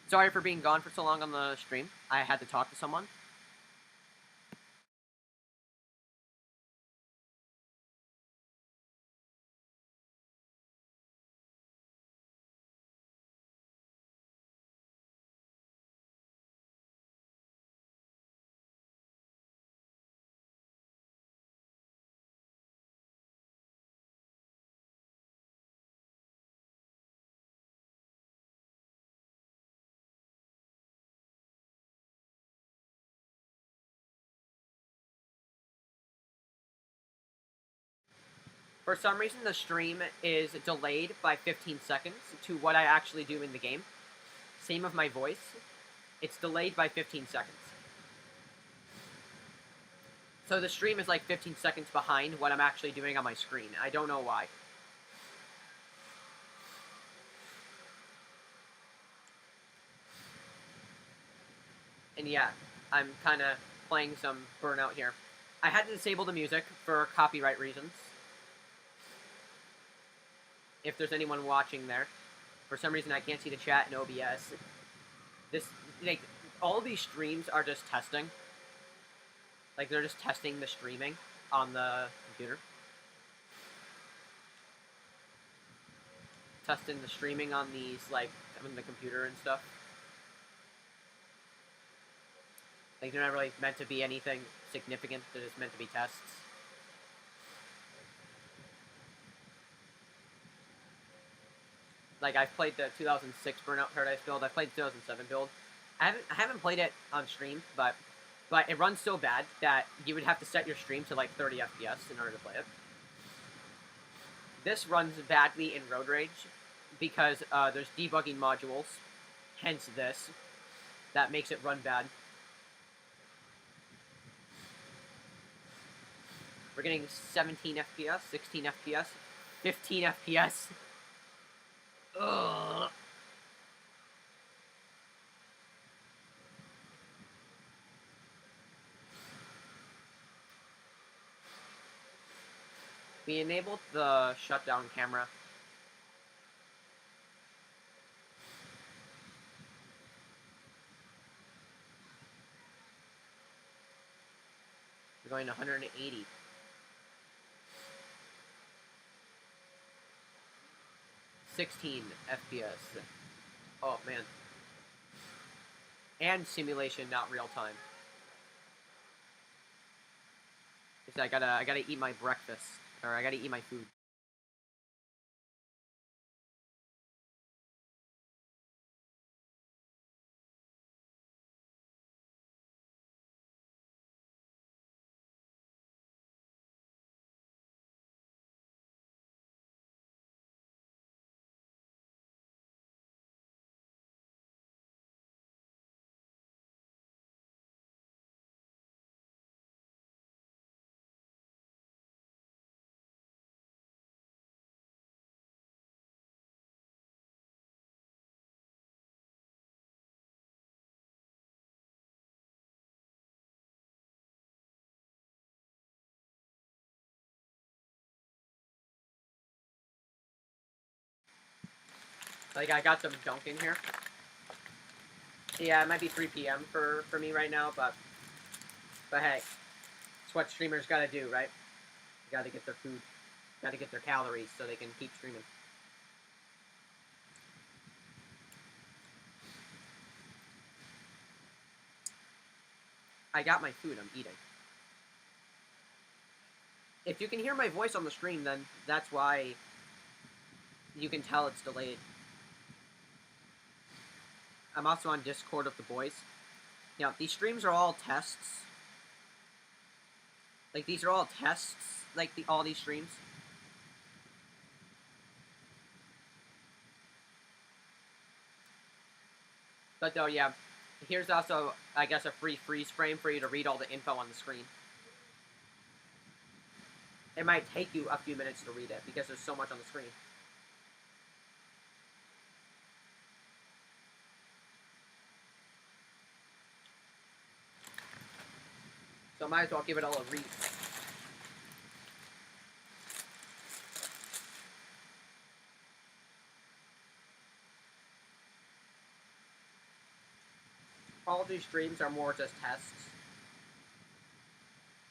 Sorry for being gone for so long on the stream. I had to talk to someone. For some reason, the stream is delayed by 15 seconds to what I actually do in the game. Same with my voice. It's delayed by 15 seconds. So the stream is like 15 seconds behind what I'm actually doing on my screen. I don't know why. And yeah, I'm kind of playing some Burnout here. I had to disable the music for copyright reasons. If there's anyone watching there. For some reason, I can't see the chat in OBS. Like, all these streams are just testing. Like, they're just testing the streaming on the computer. Testing the streaming on these, like, on the computer and stuff. Like, they're not really meant to be anything significant. They're just meant to be tests. Like, I've played the 2006 Burnout Paradise build. I've played the 2007 build. I haven't played it on stream, but it runs so bad that you would have to set your stream to, like, 30 FPS in order to play it. This runs badly in Road Rage because there's debugging modules, hence this, that makes it run bad. We're getting 17 FPS, 16 FPS, 15 FPS. Ugh. We enabled the shutdown camera. We're going to 180. FPS. Oh man. And simulation, not real time. Because I gotta eat my breakfast. Or I gotta eat my food. Like, I got some junk in here. Yeah, it might be 3 p.m. for me right now, but hey, it's what streamers gotta do, right? You gotta get their food, gotta get their calories so they can keep streaming. I got my food, I'm eating. If you can hear my voice on the stream, then that's why you can tell it's delayed. I'm also on Discord with the boys. Yeah, these streams are all tests. Like, these are all tests, like, all these streams. But though, yeah, here's also, I guess, a free freeze frame for you to read all the info on the screen. It might take you a few minutes to read it, because there's so much on the screen. So I might as well give it all a read. all these streams are more just tests.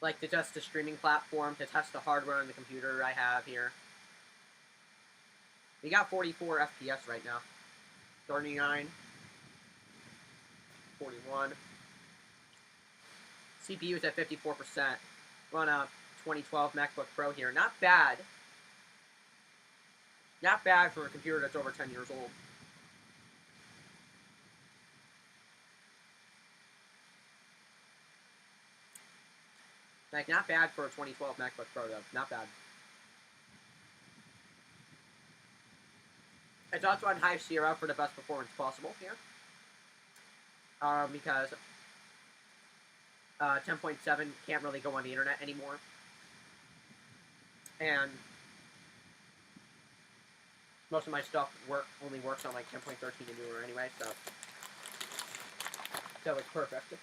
Like, to test the streaming platform, to test the hardware on the computer I have here. We got 44 FPS right now. 39. 41. CPU is at 54%. Run a 2012 MacBook Pro here. Not bad. Not bad for a computer that's over 10 years old. Like, not bad for a 2012 MacBook Pro, though. Not bad. It's also on high Sierra for the best performance possible here. Because 10.7 can't really go on the internet anymore. And most of my stuff only works on like 10.13 and newer anyway, so it's perfect.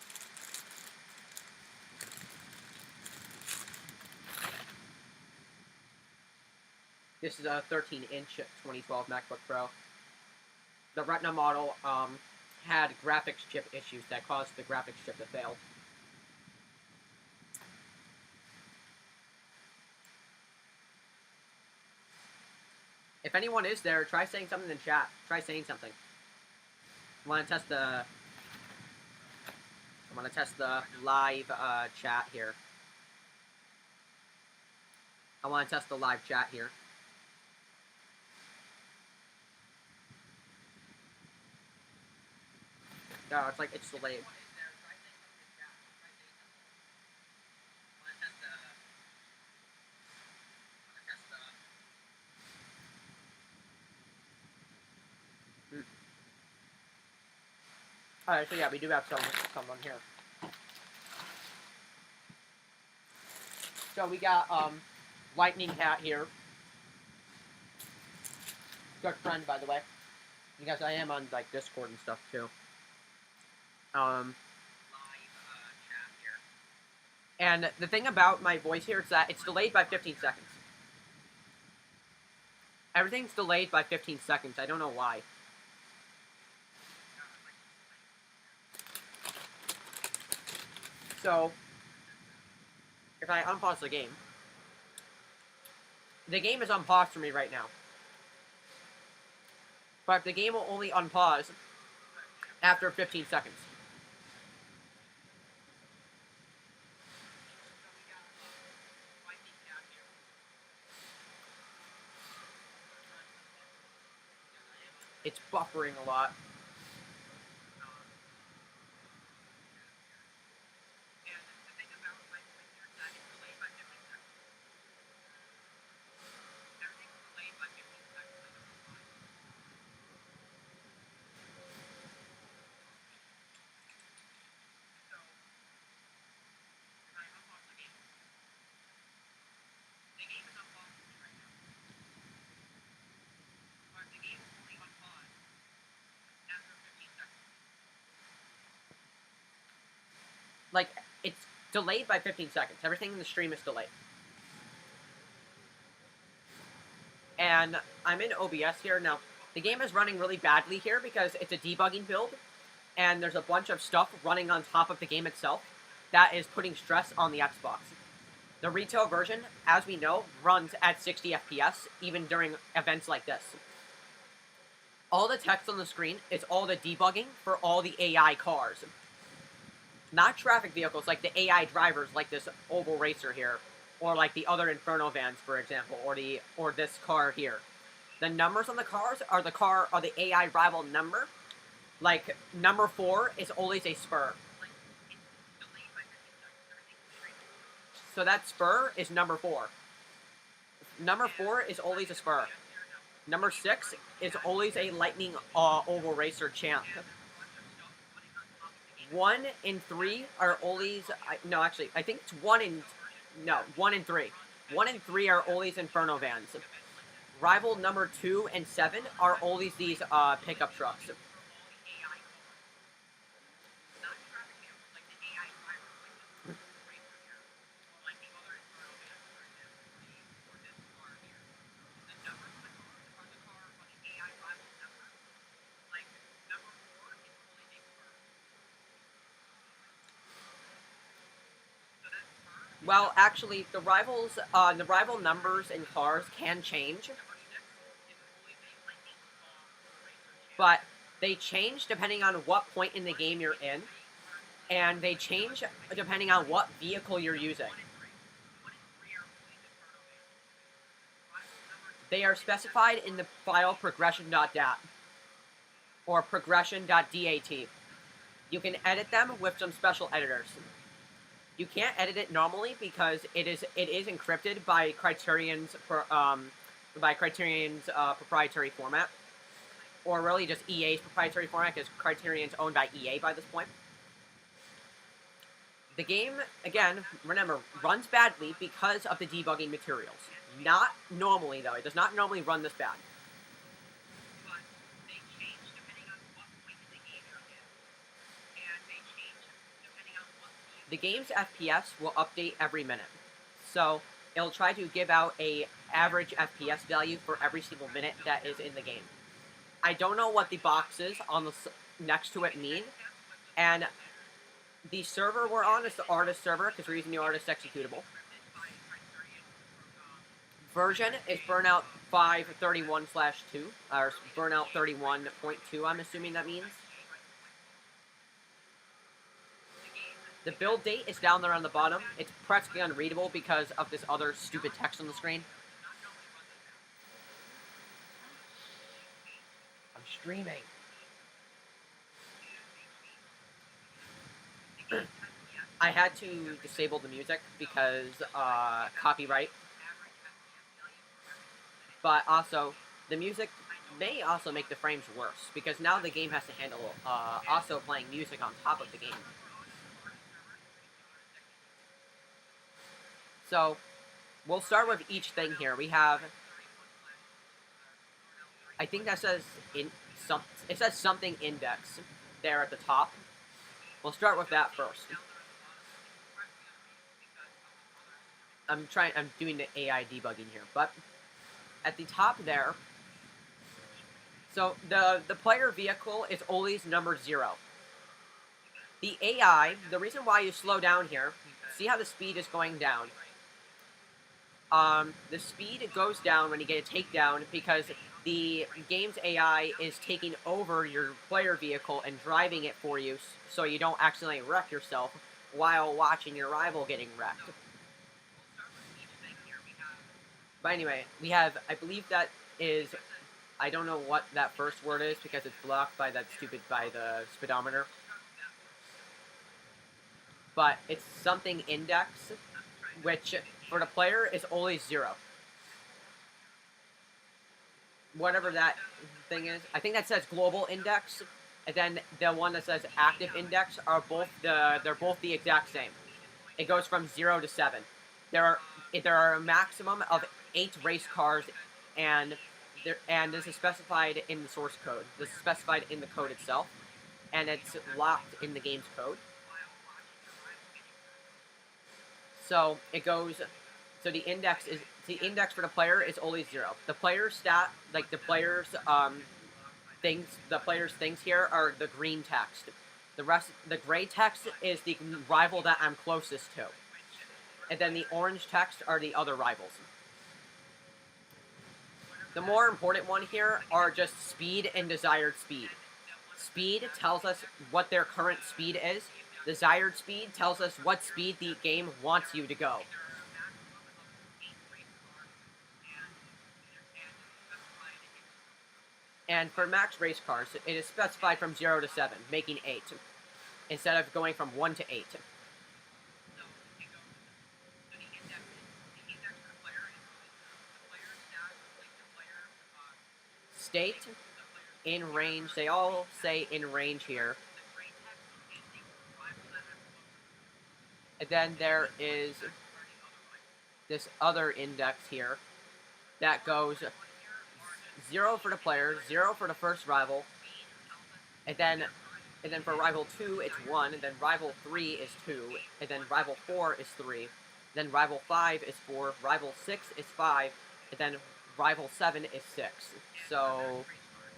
This is a 13-inch 2012 MacBook Pro. The Retina model had graphics chip issues that caused the graphics chip to fail. If anyone is there, try saying something in chat. Try saying something. I want to test the live chat here. I want to test the live chat here. No, it's like it's delayed. Alright, so yeah, we do have someone here. So we got Lightning Cat here. Good friend, by the way. Because I am on like Discord and stuff too. Live chat here. And the thing about my voice here is that it's delayed by 15 seconds. Everything's delayed by 15 seconds. I don't know why. So, if I unpause the game is unpaused for me right now. But the game will only unpause after 15 seconds. It's buffering a lot. Like, it's delayed by 15 seconds. Everything in the stream is delayed. And I'm in OBS here. Now, the game is running really badly here because it's a debugging build, and there's a bunch of stuff running on top of the game itself that is putting stress on the Xbox. The retail version, as we know, runs at 60 FPS, even during events like this. All the text on the screen is all the debugging for all the AI cars. Not traffic vehicles, like the AI drivers, like this oval racer here, or like the other Inferno vans, for example, or this car here. The numbers on the cars are the AI rival number. Like number 4 is always a spur. So that spur is number 4. Number 4 is always a spur. Number 6 is always a lightning oval racer champ. 1 and 3 are always... No, actually, I think it's 1 and 3. 1 and 3 are always Inferno vans. Rival number 2 and 7 are always these pickup trucks. Well, actually, the rival numbers in cars can change, but they change depending on what point in the game you're in, and they change depending on what vehicle you're using. They are specified in the file progression.dat or progression.dat. You can edit them with some special editors. You can't edit it normally because it is encrypted by Criterion's proprietary format, or really just EA's proprietary format, because Criterion's owned by EA by this point. The game, again, remember, runs badly because of the debugging materials. Not normally, though. It does not normally run this bad. The game's FPS will update every minute. So it'll try to give out a average FPS value for every single minute that is in the game. I don't know what the boxes on the next to it mean, and the server we're on is the artist server because we're using the artist executable. Version is Burnout 5.31/2, or Burnout 31.2, I'm assuming that means. The build date is down there on the bottom. It's practically unreadable because of this other stupid text on the screen. I'm streaming. I had to disable the music because copyright. But also, the music may also make the frames worse because now the game has to handle also playing music on top of the game. So, we'll start with each thing here. We have, I think that says it says something index there at the top. We'll start with that first. I'm doing the AI debugging here, but at the top there, so the player vehicle is always number 0. The AI, the reason why you slow down here, see how the speed is going down. The speed goes down when you get a takedown because the game's AI is taking over your player vehicle and driving it for you so you don't accidentally wreck yourself while watching your rival getting wrecked. But anyway, we have, I believe that is, I don't know what that first word is because it's blocked by the speedometer. But it's something index, which for the player is always 0. Whatever that thing is. I think that says global index, and then the one that says active index are they're both the exact same. It goes from 0 to 7. There are a maximum of 8 race cars, and this is specified in the source code. This is specified in the code itself, and it's locked in the game's code. So it goes. So the index for the player is always 0. The player's stat, like the player's things here are the green text. The gray text is the rival that I'm closest to, and then the orange text are the other rivals. The more important one here are just speed and desired speed. Speed tells us what their current speed is. Desired speed tells us what speed the game wants you to go. And for max race cars, it is specified from 0 to 7, making 8, instead of going from 1 to 8. State, in range, they all say in range here. And then there is this other index here that goes 0 for the player, 0 for the first rival, and then for rival 2 it's 1, and then rival 3 is 2, and then rival 4 is 3, then rival 5 is 4, rival 6 is 5, and then rival 7 is 6. So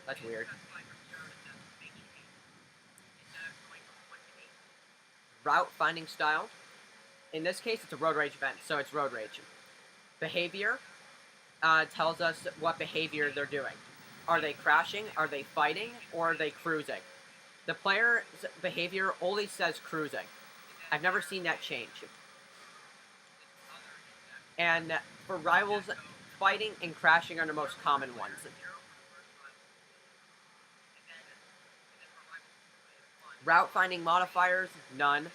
that's weird. Route finding style. In this case, it's a road rage event, so it's road rage. Behavior tells us what behavior they're doing. Are they crashing? Are they fighting? Or are they cruising? The player's behavior only says cruising. I've never seen that change. And for rivals, fighting and crashing are the most common ones. Route finding modifiers, none.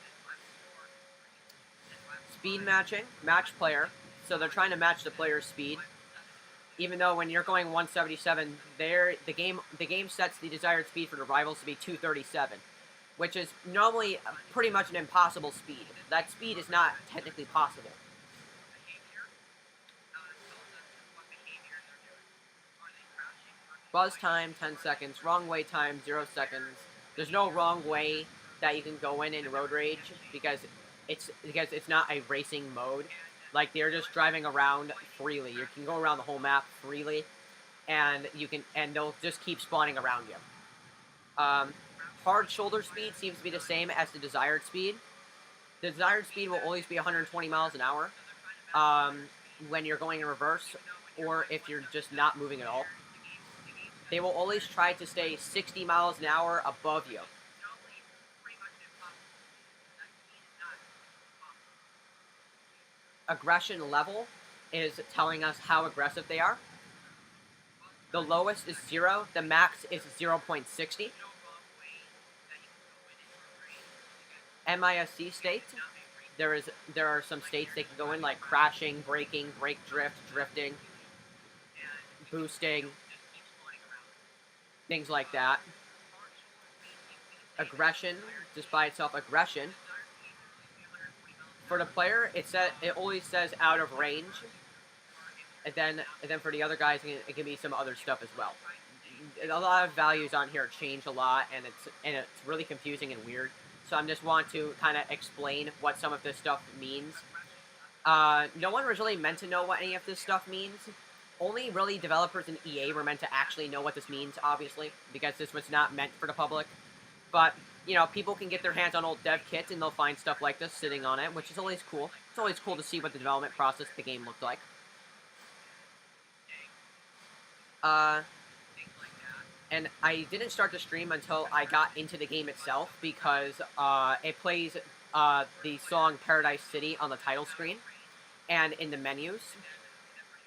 Speed matching, match player. So they're trying to match the player's speed. Even though when you're going 177, the game sets the desired speed for the rivals to be 237, which is normally pretty much an impossible speed. That speed is not technically possible. Buzz time, 10 seconds. Wrong way time, 0 seconds. There's no wrong way that you can go in road rage because it's not a racing mode. Like, they're just driving around freely. You can go around the whole map freely, and they'll just keep spawning around you. Hard shoulder speed seems to be the same as the desired speed. The desired speed will always be 120 miles an hour when you're going in reverse, or if you're just not moving at all. They will always try to stay 60 miles an hour above you. Aggression level is telling us how aggressive they are. The lowest is 0. The max is 0.60. MISC state. There are some states they can go in, like crashing, braking, brake drift, drifting, boosting, things like that. Aggression, just by itself, aggression. For the player, it always says out of range, and then for the other guys, it can be some other stuff as well. A lot of values on here change a lot, and it's really confusing and weird. So I just want to kind of explain what some of this stuff means. No one was really meant to know what any of this stuff means. Only really developers in EA were meant to actually know what this means, obviously, because this was not meant for the public. But, you know, people can get their hands on old dev kits and they'll find stuff like this sitting on it, which is always cool. It's always cool to see what the development process of the game looked like. And I didn't start the stream until I got into the game itself because it plays the song Paradise City on the title screen and in the menus.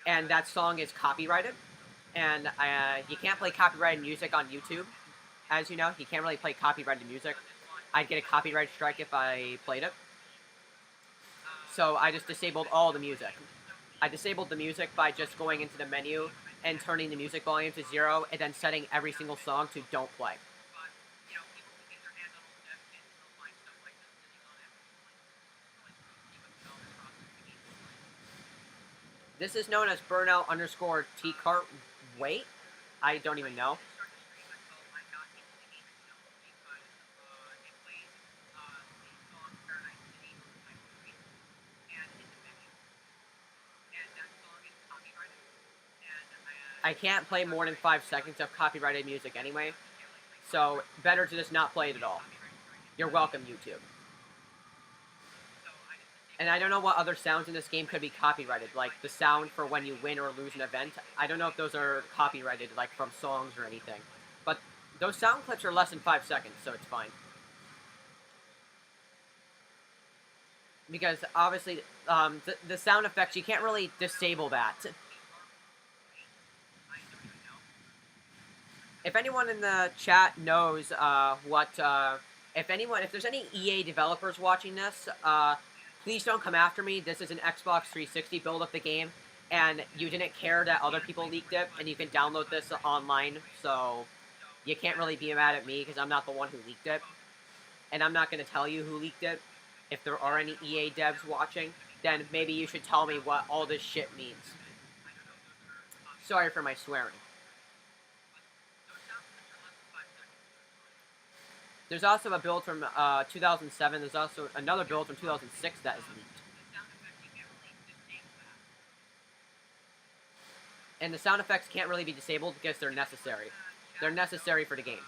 And that song is copyrighted. And you can't play copyrighted music on YouTube. As you know, you can't really play copyrighted music. I'd get a copyright strike if I played it. So I just disabled all the music. I disabled the music by just going into the menu and turning the music volume to 0, and then setting every single song to don't play. This is known as Burnout _T-Cart. Wait, I don't even know. I can't play more than 5 seconds of copyrighted music anyway, so better to just not play it at all. You're welcome, YouTube. And I don't know what other sounds in this game could be copyrighted, like the sound for when you win or lose an event. I don't know if those are copyrighted, like from songs or anything. But those sound clips are less than 5 seconds, so it's fine. Because obviously, the sound effects, you can't really disable that. If anyone in the chat knows if there's any EA developers watching this, please don't come after me. This is an Xbox 360 build of the game, and you didn't care that other people leaked it, and you can download this online, so you can't really be mad at me, because I'm not the one who leaked it. And I'm not going to tell you who leaked it. If there are any EA devs watching, then maybe you should tell me what all this shit means. Sorry for my swearing. There's also a build from 2007. There's also another build from 2006 that is leaked. And the sound effects can't really be disabled because they're necessary. They're necessary for the game.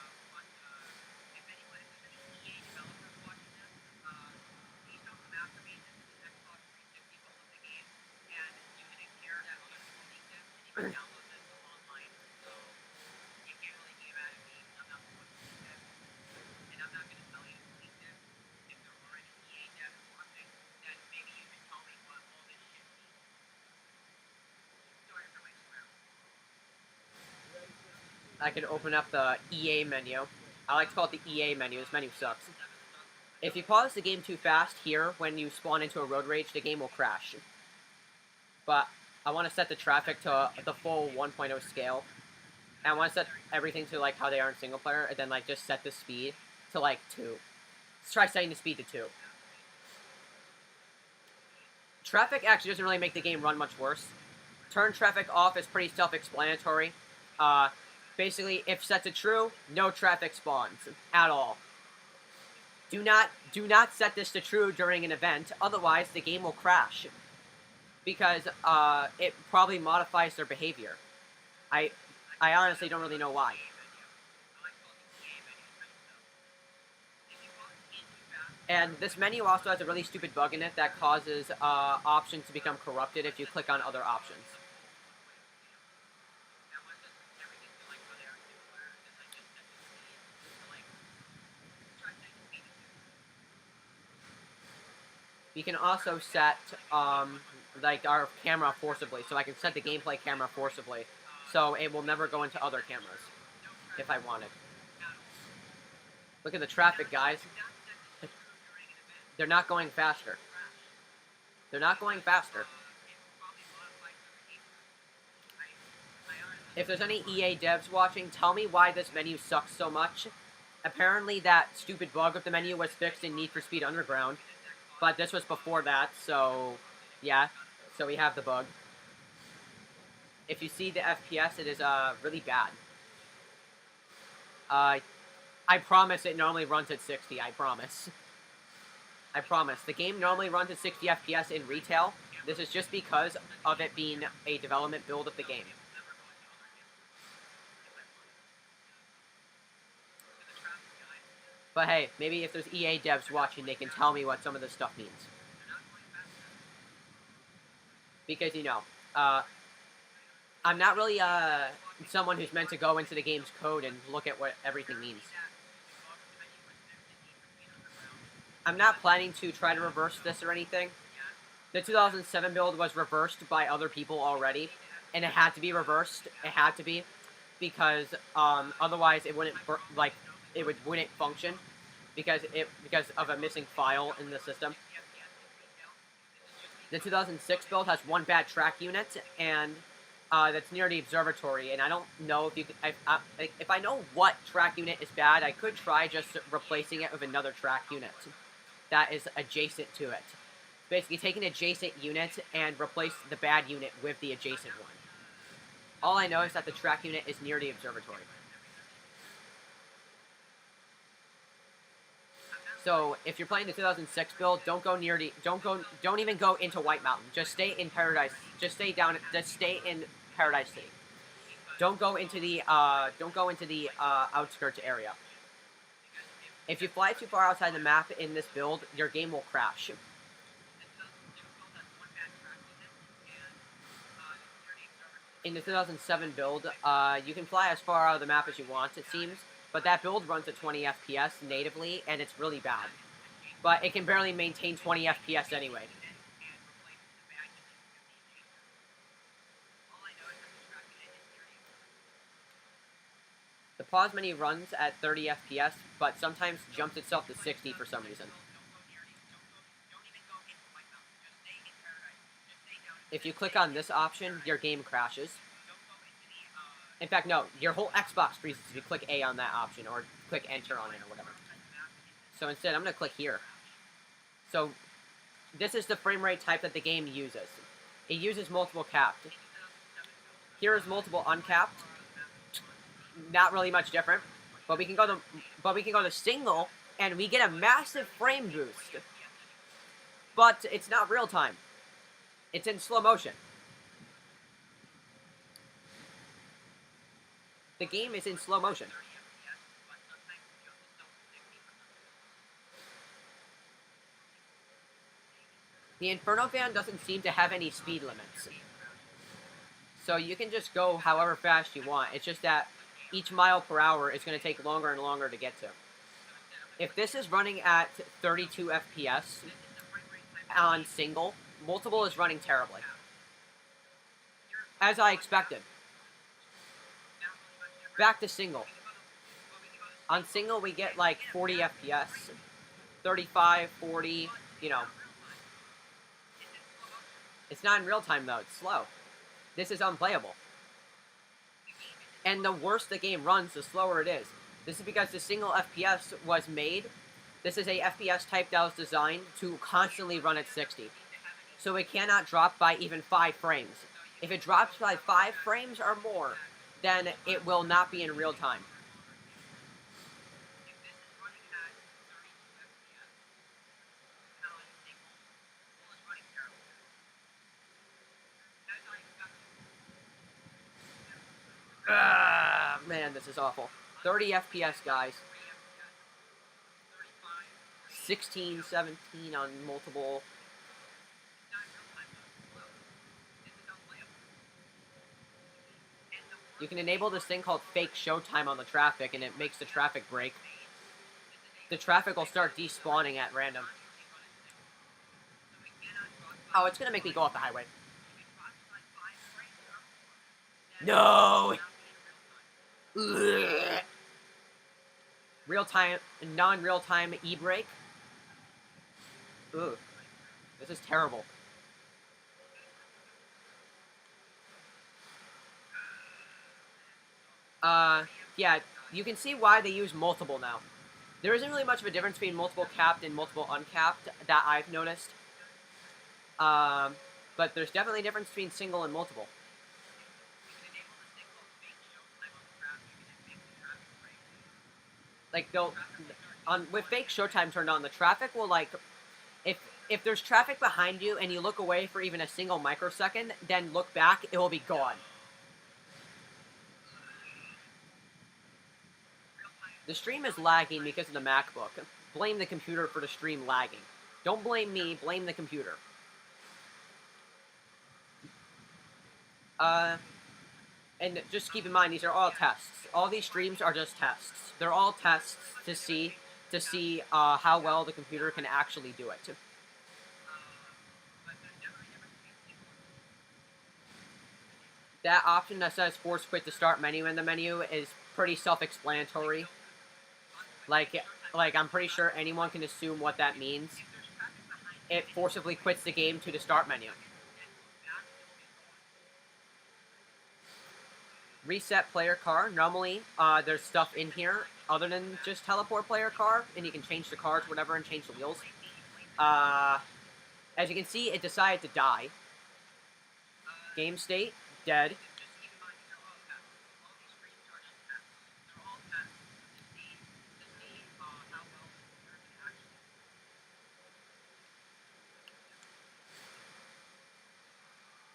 I can open up the EA menu. I like to call it the EA menu. This menu sucks. If you pause the game too fast here, when you spawn into a road rage, the game will crash. But I want to set the traffic to the full 1.0 scale. And I want to set everything to like how they are in single player, and then like just set the speed to like 2. Let's try setting the speed to 2. Traffic actually doesn't really make the game run much worse. Turn traffic off is pretty self-explanatory. Basically, if set to true, no traffic spawns at all. Do not set this to true during an event, otherwise the game will crash. Because it probably modifies their behavior. I honestly don't really know why. And this menu also has a really stupid bug in it that causes options to become corrupted if you click on other options. We can also set like our camera forcibly, so I can set the gameplay camera forcibly, so it will never go into other cameras if I wanted. Look at the traffic, guys. They're not going faster. They're not going faster. If there's any EA devs watching, tell me why this menu sucks so much. Apparently that stupid bug of the menu was fixed in Need for Speed Underground, but this was before that, so yeah. So we have the bug. If you see the FPS, it is really bad. I promise it normally runs at 60, I promise. I promise. The game normally runs at 60 FPS in retail. This is just because of it being a development build of the game. But hey, maybe if there's EA devs watching, they can tell me what some of this stuff means. Because, you know, I'm not really someone who's meant to go into the game's code and look at what everything means. I'm not planning to try to reverse this or anything. The 2007 build was reversed by other people already, and it had to be reversed. It had to be, because otherwise it wouldn't wouldn't function because of a missing file in the system. The 2006 build has one bad track unit, and that's near the observatory. And I don't know if you can, if I know what track unit is bad, I could try just replacing it with another track unit that is adjacent to it. Basically, take an adjacent unit and replace the bad unit with the adjacent one. All I know is that the track unit is near the observatory. So if you're playing the 2006 build, don't even go into White Mountain. Just stay in Paradise. Just stay in Paradise City. Don't go into the outskirts area. If you fly too far outside the map in this build, your game will crash. In the 2007 build, you can fly as far out of the map as you want, it seems, but that build runs at 20 FPS natively, and it's really bad. But it can barely maintain 20 FPS anyway. The pause menu runs at 30 FPS, but sometimes jumps itself to 60 for some reason. If you click on this option, your game crashes. In fact, no, your whole Xbox freezes if you click A on that option, or click Enter on it, or whatever. So instead, I'm going to click here. So, this is the frame rate type that the game uses. It uses multiple capped. Here is multiple uncapped. Not really much different, but we can go to single, and we get a massive frame boost. But it's not real time. It's in slow motion. The game is in slow motion. The Inferno van doesn't seem to have any speed limits. So you can just go however fast you want. It's just that each mile per hour is going to take longer and longer to get to. If this is running at 32 FPS on single, multiple is running terribly. As I expected. Back to single. On single, we get like 40 FPS, 35, 40, you know. It's not in real time though, it's slow. This is unplayable. And the worse the game runs, the slower it is. This is because the single FPS was made. This is a FPS type that was designed to constantly run at 60. So it cannot drop by even 5 frames. If it drops by 5 frames or more, then it will not be in real time. Man, this is awful. 30 FPS, guys. 16, 17 on multiple. You can enable this thing called fake showtime on the traffic, and it makes the traffic break. The traffic will start despawning at random. Oh, it's gonna make me go off the highway. No! Ugh. Real-time, non-real-time e-brake. Ugh. This is terrible. Yeah, you can see why they use multiple now. There isn't really much of a difference between multiple capped and multiple uncapped that I've noticed. But there's definitely a difference between single and multiple. Like, with fake showtime turned on, the traffic will, like, if there's traffic behind you and you look away for even a single microsecond, then look back, it will be gone. The stream is lagging because of the MacBook. Blame the computer for the stream lagging. Don't blame me, blame the computer. And just keep in mind, these are all tests. All these streams are just tests. They're all tests to see how well the computer can actually do it. That option that says force quit to start menu in the menu is pretty self-explanatory. Like I'm pretty sure anyone can assume what that means. It forcibly quits the game to the start menu. Reset player car. Normally, there's stuff in here other than just teleport player car, and you can change the cars, whatever, and change the wheels. As you can see, it decided to die. Game state, dead.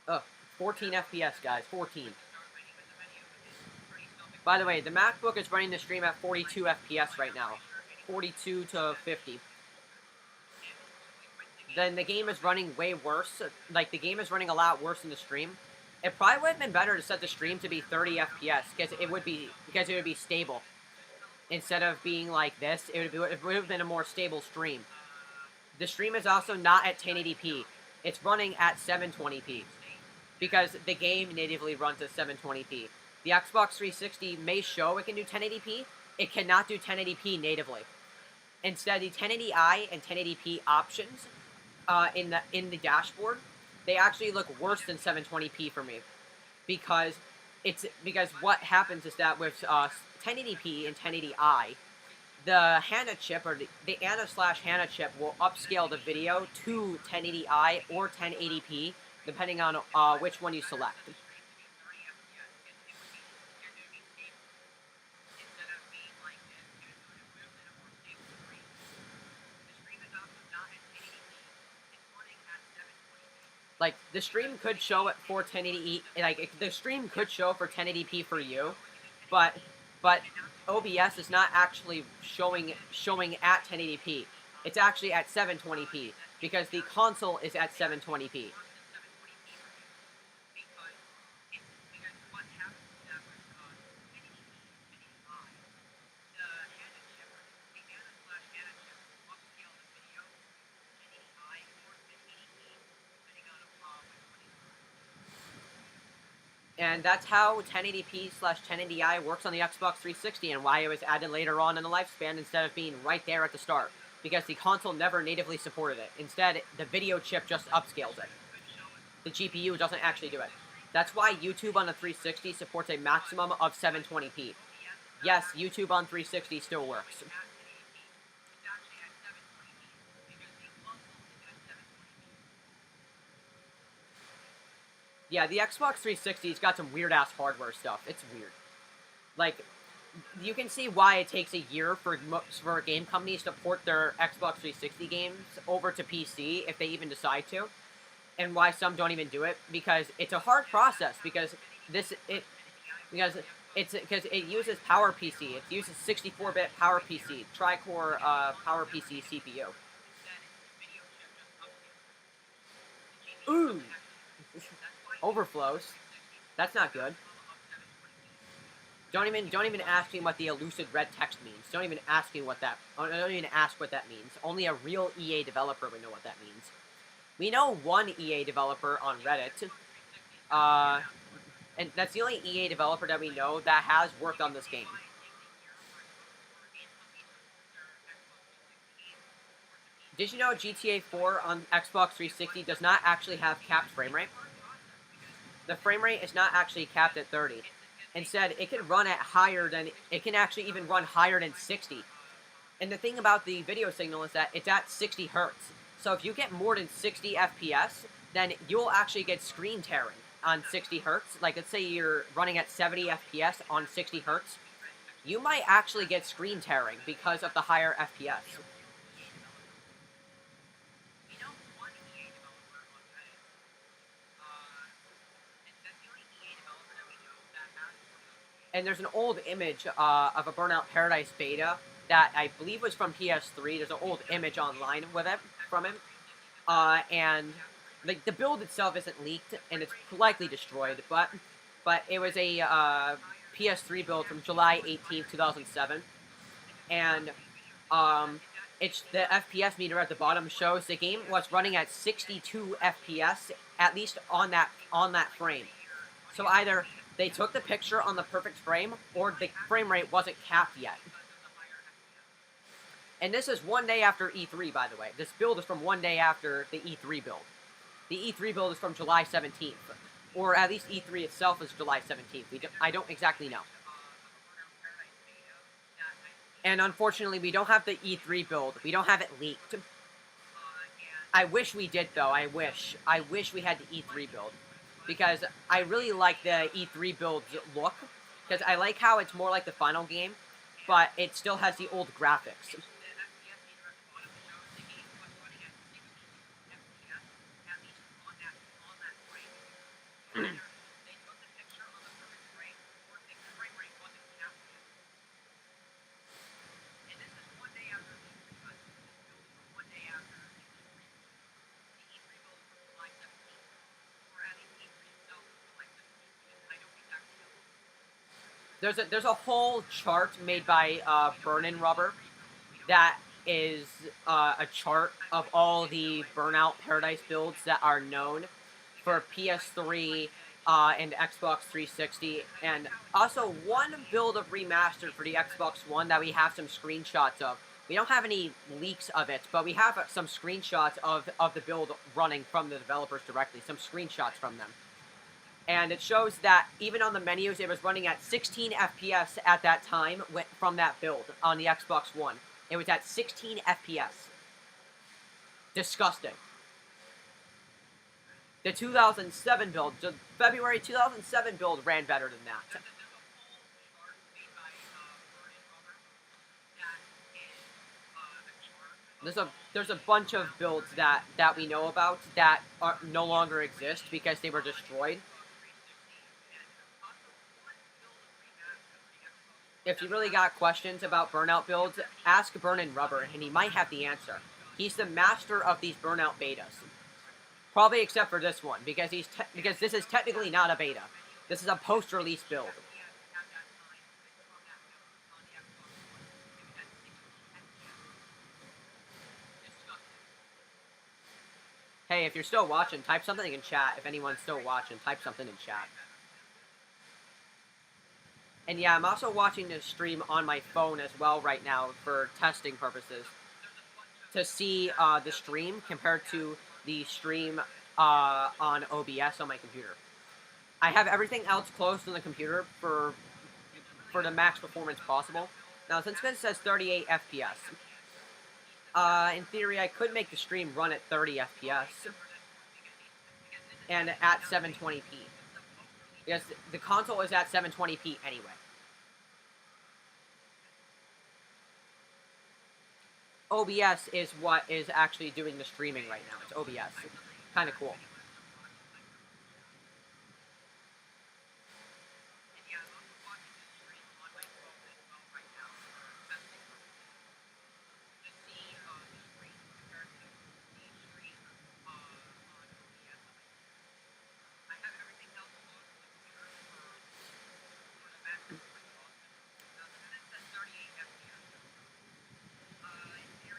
Oh, 14 FPS, guys, 14. By the way, the MacBook is running the stream at 42 FPS right now. 42 to 50. Then the game is running way worse. Like, the game is running a lot worse than the stream. It probably would have been better to set the stream to be 30 FPS, because it would be stable. Instead of being like this, it would have been a more stable stream. The stream is also not at 1080p. It's running at 720p. Because the game natively runs at 720p. The Xbox 360 may show it can do 1080p. It cannot do 1080p natively. Instead, the 1080i and 1080p options in the dashboard, they actually look worse than 720p for me, because what happens is that with 1080p and 1080i, the HANA chip or the ANA/HANA chip will upscale the video to 1080i or 1080p depending on which one you select. Like, the stream could show it for 1080, like, the stream could show for 1080p for you, but OBS is not actually showing at 1080p. It's actually at 720p, because the console is at 720p. And that's how 1080p/1080i works on the Xbox 360 and why it was added later on in the lifespan instead of being right there at the start. Because the console never natively supported it. Instead, the video chip just upscales it. The GPU doesn't actually do it. That's why YouTube on the 360 supports a maximum of 720p. Yes, YouTube on 360 still works. Yeah, the Xbox 360's got some weird-ass hardware stuff. It's weird. Like, you can see why it takes a year for game companies to port their Xbox 360 games over to PC, if they even decide to, and why some don't even do it, because it's a hard process, because it uses PowerPC. It uses 64-bit PowerPC, tri-core PowerPC CPU. Ooh! Overflows. That's not good. Don't even ask me what the elusive red text means. Don't even ask me what that. Don't even ask what that means. Only a real EA developer would know what that means. We know one EA developer on Reddit, and that's the only EA developer that we know that has worked on this game. Did you know GTA 4 on Xbox 360 does not actually have capped frame rate? The frame rate is not actually capped at 30. Instead, it can run at higher than, it can actually even run higher than 60. And the thing about the video signal is that it's at 60 hertz. So if you get more than 60 FPS, then you'll actually get screen tearing on 60 hertz. Like, let's say you're running at 70 FPS on 60 hertz. You might actually get screen tearing because of the higher FPS. And there's an old image of a Burnout Paradise beta that I believe was from PS3. There's an old image online with it, from him. And like the build itself isn't leaked, and it's likely destroyed, but it was a PS3 build from July 18th, 2007. And it's the FPS meter at the bottom shows the game was running at 62 FPS, at least on that frame. So either they took the picture on the perfect frame, or the frame rate wasn't capped yet. And this is one day after E3, by the way. This build is from one day after the E3 build. The E3 build is from July 17th. Or at least E3 itself is July 17th. I don't exactly know. And unfortunately, we don't have the E3 build. We don't have it leaked. I wish we did, though. I wish we had the E3 build. Because I really like the E3 build's look. Because I like how it's more like the final game, but it still has the old graphics. There's a whole chart made by Burnin' Rubber that is a chart of all the Burnout Paradise builds that are known for PS3 and Xbox 360, and also one build of Remastered for the Xbox One that we have some screenshots of. We don't have any leaks of it, but we have some screenshots of the build running from the developers directly, some screenshots from them. And it shows that even on the menus, it was running at 16 FPS at that time from that build on the Xbox One. It was at 16 FPS. Disgusting. The 2007 build, the February 2007 build ran better than that. There's a bunch of builds that we know about that no longer exist because they were destroyed. If you really got questions about Burnout builds, ask Burnin' Rubber, and he might have the answer. He's the master of these Burnout betas. Probably except for this one, because this is technically not a beta. This is a post-release build. Hey, if you're still watching, type something in chat. If anyone's still watching, type something in chat. And yeah, I'm also watching this stream on my phone as well right now for testing purposes to see the stream compared to the stream on OBS on my computer. I have everything else closed on the computer for the max performance possible. Now, since this says 38 FPS, in theory, I could make the stream run at 30 FPS and at 720p. Because the console is at 720p anyway. OBS is what is actually doing the streaming right now. It's OBS. Kind of cool.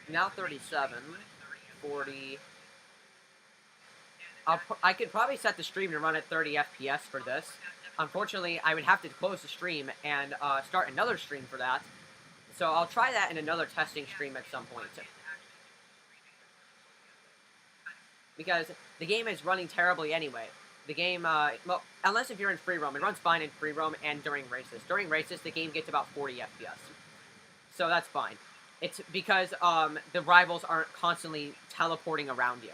Now 37, 40. I could probably set the stream to run at 30 FPS for this. Unfortunately, I would have to close the stream and start another stream for that. So I'll try that in another testing stream at some point. Because the game is running terribly anyway. The game, well, unless if you're in free roam. It runs fine in free roam and during races. During races, the game gets about 40 FPS. So that's fine. It's because the rivals aren't constantly teleporting around you.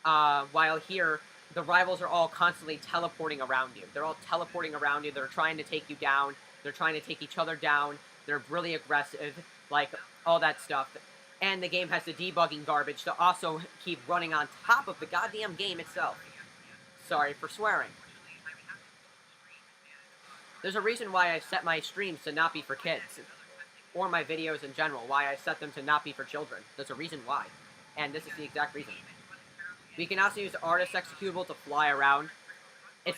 While here, the rivals are all constantly teleporting around you. They're all teleporting around you. They're trying to take you down. They're trying to take each other down. They're really aggressive, like all that stuff. And the game has the debugging garbage to also keep running on top of the goddamn game itself. Sorry for swearing. There's a reason why I set my streams to not be for kids. Or my videos in general, why I set them to not be for children. There's a reason why. And this is the exact reason. We can also use the artist executable to fly around. It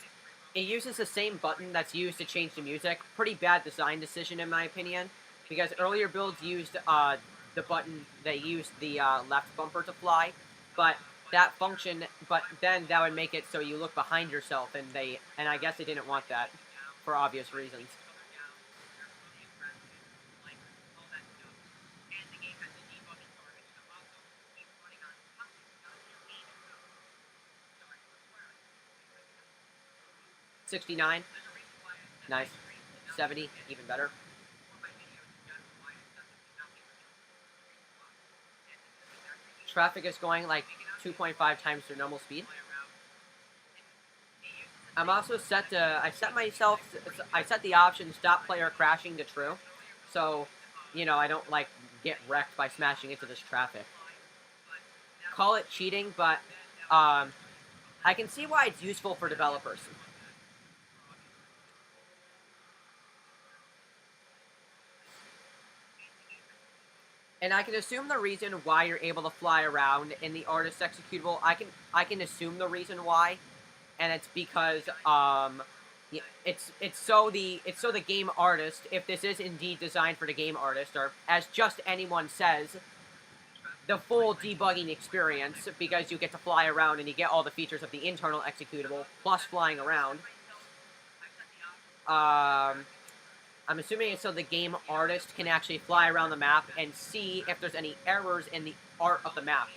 uses the same button that's used to change the music. Pretty bad design decision in my opinion. Because earlier builds used the button, they used the left bumper to fly. But that function, but then that would make it so you look behind yourself, and I guess they didn't want that for obvious reasons. $69. Nice. 70, even better. Traffic is going like 2.5 times their normal speed. I'm also set the option stop player crashing to true. So, you know, I don't like get wrecked by smashing into this traffic. Call it cheating, but I can see why it's useful for developers. And I can assume the reason why you're able to fly around in the artist executable. I can assume the reason why, and it's because it's so the game artist, if this is indeed designed for the game artist, or as just anyone says, the full debugging experience, because you get to fly around and you get all the features of the internal executable plus flying around. I'm assuming it's so the game artist can actually fly around the map and see if there's any errors in the art of the map.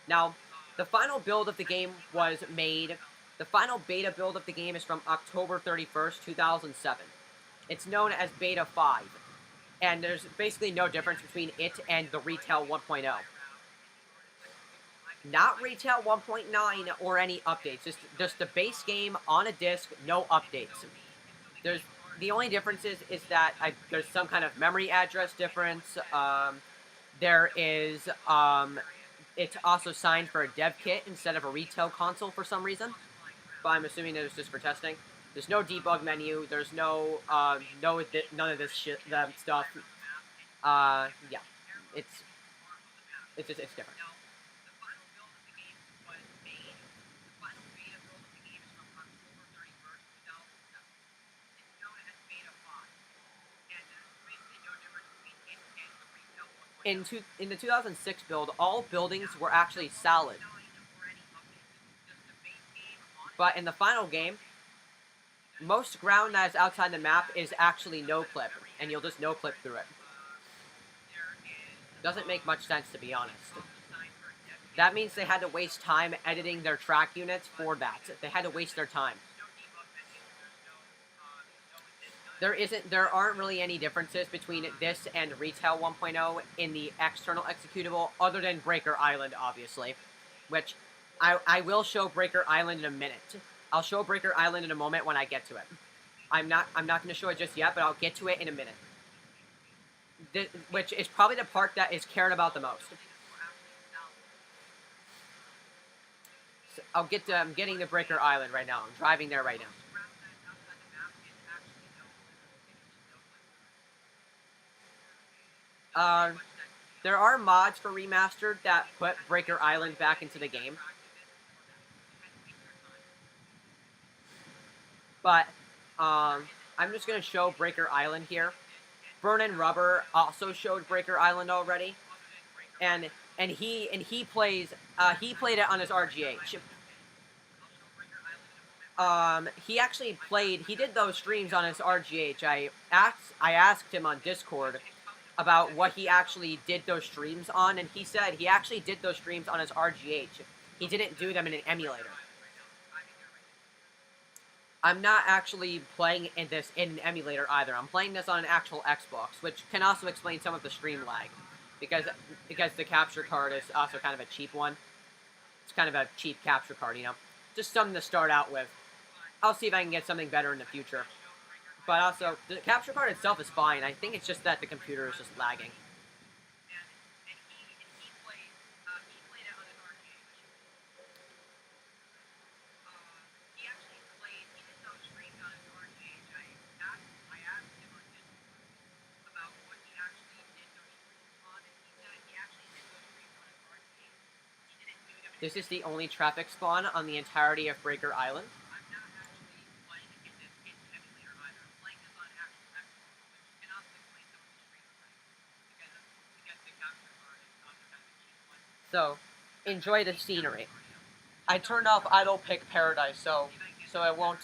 Now, the final build of the game was made... The final beta build of the game is from October 31st, 2007. It's known as Beta 5. And there's basically no difference between it and the Retail 1.0. Not Retail 1.9 or any updates. Just the base game on a disc, no updates. The only difference is that there's some kind of memory address difference. There is, it's also signed for a dev kit instead of a retail console for some reason. But I'm assuming that it's just for testing. There's no debug menu. There's no, none of this shit, stuff. Yeah. It's different. In the 2006 build, all buildings were actually solid. But in the final game, most ground that is outside the map is actually no clip, and you'll just no clip through it. Doesn't make much sense, to be honest. That means they had to waste time editing their track units for that. They had to waste their time. There aren't really any differences between this and Retail 1.0 in the external executable, other than Breaker Island, obviously, which I will show Breaker Island in a minute. I'll show Breaker Island in a moment when I get to it. I'm not going to show it just yet, but I'll get to it in a minute. Which is probably the part that is cared about the most. So I'm getting to Breaker Island right now. I'm driving there right now. There are mods for Remastered that put Breaker Island back into the game. But, I'm just going to show Breaker Island here. Burnin' Rubber also showed Breaker Island already. And he played it on his RGH. He did those streams on his RGH. I asked him on Discord about what he actually did those streams on, and he said he actually did those streams on his RGH. He didn't do them in an emulator. I'm not actually playing this in an emulator either. I'm playing this on an actual Xbox, which can also explain some of the stream lag, because the capture card is also kind of a cheap one. It's kind of a cheap capture card, you know. Just something to start out with. I'll see if I can get something better in the future. But also, the capture card itself is fine. I think it's just that the computer is just lagging. This is the only traffic spawn on the entirety of Breaker Island. So, enjoy the scenery. I turned off Idle Pick Paradise, so I won't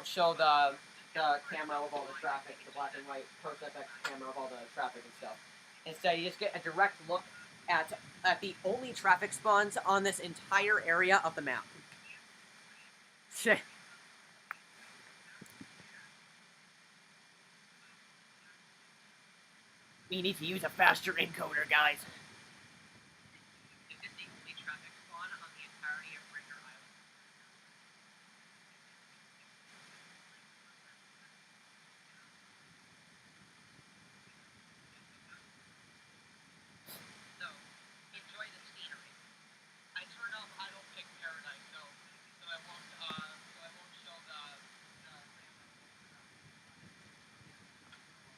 show the camera of all the traffic, the black and white post-FX camera of all the traffic and stuff. Instead, you just get a direct look at the only traffic spawns on this entire area of the map. We need to use a faster encoder, guys.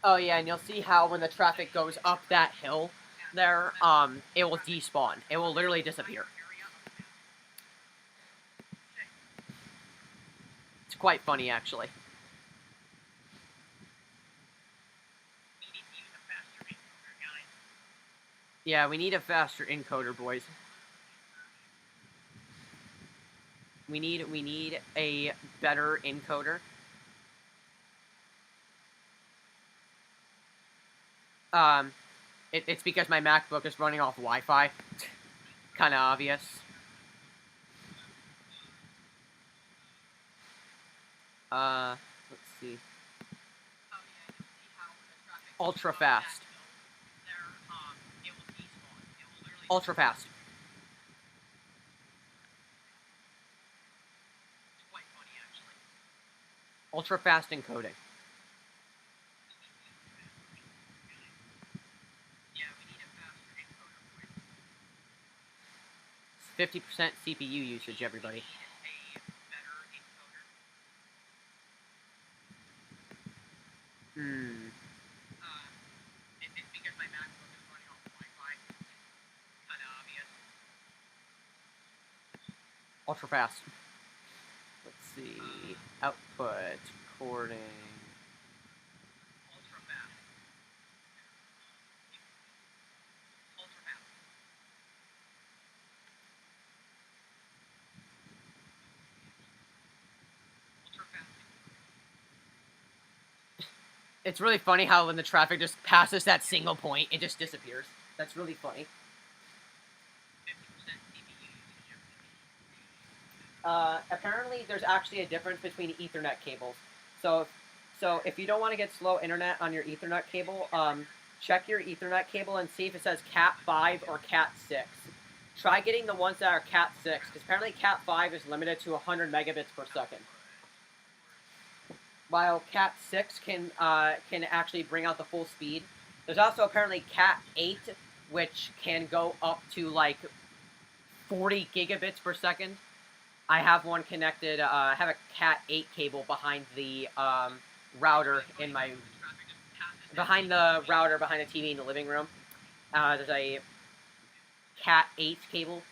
Oh yeah, and you'll see how when the traffic goes up that hill there, it will despawn. It will literally disappear. It's quite funny, actually. Yeah, we need a faster encoder, boys. We need a better encoder. It's because my MacBook is running off Wi-Fi. Kind of obvious. Let's see. Ultra fast. Ultra fast. Ultra fast encoding. 50% CPU usage, everybody. It's because my MacBook is running off Wi-Fi. Kind of obvious. Ultra fast. Let's see. Output. Recording. Ultra fast. Ultra fast. Ultra fast. It's really funny how when the traffic just passes that single point, it just disappears. That's really funny. Apparently, there's actually a difference between Ethernet cables. So, so if you don't want to get slow internet on your Ethernet cable, check your Ethernet cable and see if it says Cat 5 or Cat 6. Try getting the ones that are Cat 6, because apparently Cat 5 is limited to 100 megabits per second. While Cat 6 can actually bring out the full speed. There's also apparently Cat 8, which can go up to like 40 gigabits per second. I have one connected. I have a Cat 8 cable behind the router in my behind the TV in the living room. There's a Cat 8 cable.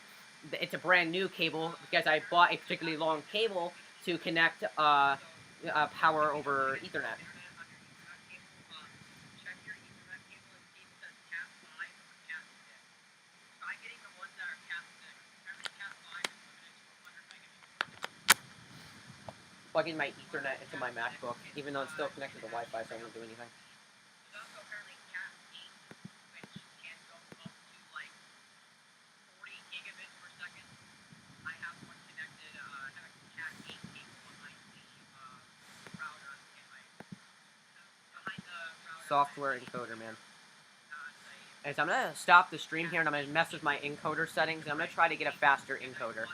It's a brand new cable because I bought a particularly long cable to connect power over Ethernet. Plugging my Ethernet into my MacBook, even though it's still connected to Wi-Fi, so I won't do anything. Software encoder, man. And so I'm gonna stop the stream here, and I'm gonna mess with my encoder settings. And I'm gonna try to get a faster encoder.